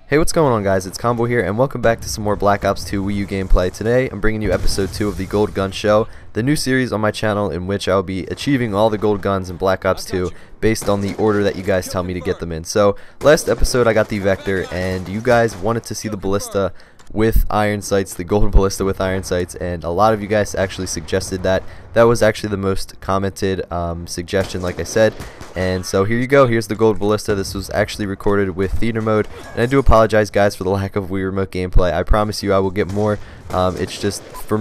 Hey, what's going on, guys? It's Combo here, and welcome back to some more Black Ops 2 Wii U gameplay. Today, I'm bringing you episode 2 of the Gold Gun Show, the new series on my channel in which I'll be achieving all the gold guns in Black Ops 2 based on the order that you guys tell me to get them in. So, last episode I got the Vector, and you guys wanted to see the Ballista with iron sights, the golden ballista with iron sights, and a lot of you guys actually suggested that. That was actually the most commented suggestion, like I said. And so here you go, here's the gold ballista. This was actually recorded with theater mode, and I do apologize, guys, for the lack of Wii Remote gameplay. I promise you I will get more. It's just for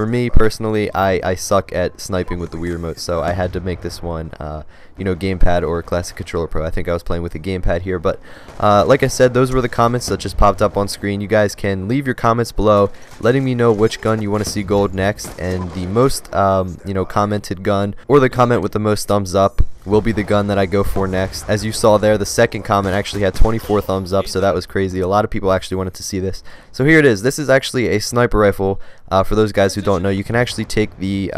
me personally, I suck at sniping with the Wii Remote, so I had to make this one gamepad or classic controller pro. I think I was playing with a gamepad here, but like I said, those were the comments that just popped up on screen. You guys can leave your comments below letting me know which gun you want to see gold next, and the most commented gun, or the comment with the most thumbs up, will be the gun that I go for next. As you saw there, the second comment actually had 24 thumbs up, so that was crazy. A lot of people actually wanted to see this. So here it is. This is actually a sniper rifle. For those guys who don't know, you can actually take the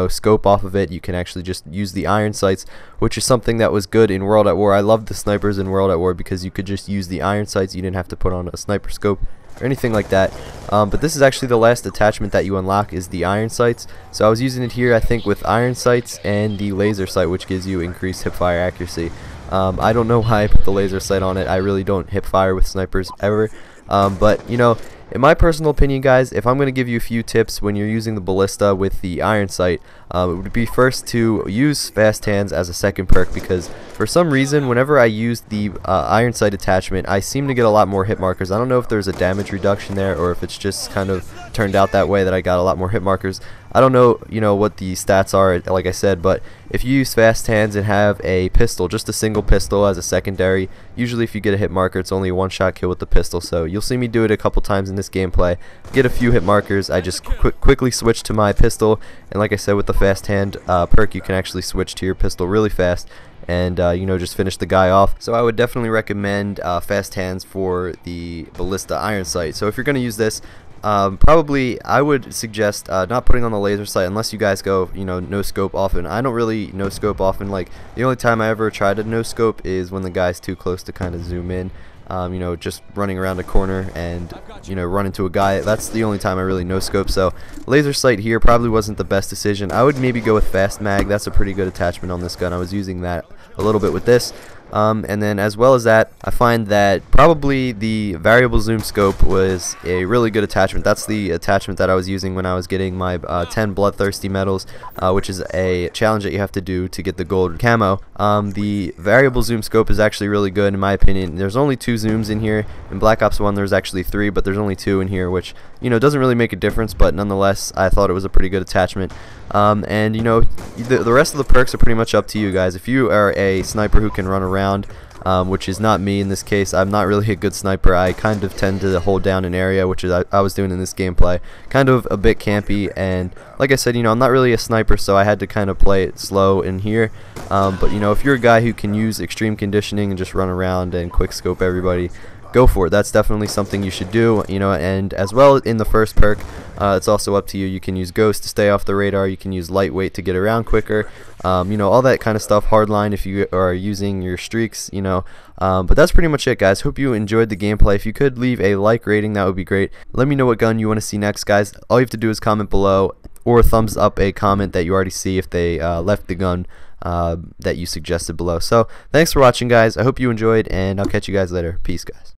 scope off of it. You can actually just use the iron sights, which is something that was good in World at War. I loved the snipers in World at War because you could just use the iron sights. You didn't have to put on a sniper scope or anything like that. But this is actually the last attachment that you unlock, is the iron sights. So I was using it here, I think, with iron sights and the laser sight, which gives you increased hipfire accuracy. I don't know why I put the laser sight on it. I really don't hipfire with snipers ever. But in my personal opinion, guys, if I'm going to give you a few tips when you're using the ballista with the iron sight, it would be first to use fast hands as a second perk, because for some reason whenever I use the iron sight attachment, I seem to get a lot more hit markers. I don't know if there's a damage reduction there, or if it's just kind of turned out that way that I got a lot more hit markers. I don't know what the stats are, like I said, but if you use fast hands and have a pistol, just a single pistol as a secondary, usually if you get a hit marker, it's only a one-shot kill with the pistol. So you'll see me do it a couple times in this gameplay. Get a few hit markers, I just quickly switch to my pistol, and like I said, with the fast hand perk, you can actually switch to your pistol really fast and just finish the guy off. So I would definitely recommend fast hands for the ballista iron sight. So if you're going to use this, probably I would suggest not putting on the laser sight unless you guys go no scope often. I don't really no scope often. Like, the only time I ever tried to no scope is when the guy's too close to kind of zoom in. Just running around a corner and run into a guy. That's the only time I really no scope. So laser sight here probably wasn't the best decision. I would maybe go with fast mag. That's a pretty good attachment on this gun. I was using that a little bit with this. And then as well as that, I find that probably the variable zoom scope was a really good attachment. That's the attachment that I was using when I was getting my 10 bloodthirsty medals, which is a challenge that you have to do to get the gold camo. The variable zoom scope is actually really good in my opinion. There's only 2 zooms in here. In Black Ops 1 there's actually 3, but there's only 2 in here, which doesn't really make a difference, but nonetheless I thought it was a pretty good attachment. And the rest of the perks are pretty much up to you guys. If you are a sniper who can run around, which is not me in this case, I'm not really a good sniper. I kind of tend to hold down an area, which is I was doing in this gameplay, kind of a bit campy, and like I said, I'm not really a sniper, so I had to kind of play it slow in here. But if you're a guy who can use extreme conditioning and just run around and quick scope everybody, go for it. That's definitely something you should do, and as well in the first perk, it's also up to you. You can use Ghost to stay off the radar, you can use Lightweight to get around quicker, all that kind of stuff, Hardline if you are using your streaks, but that's pretty much it, guys. Hope you enjoyed the gameplay. If you could leave a like rating, that would be great. Let me know what gun you want to see next, guys. All you have to do is comment below, or thumbs up a comment that you already see if they left the gun that you suggested below. So thanks for watching, guys. I hope you enjoyed, and I'll catch you guys later. Peace, guys.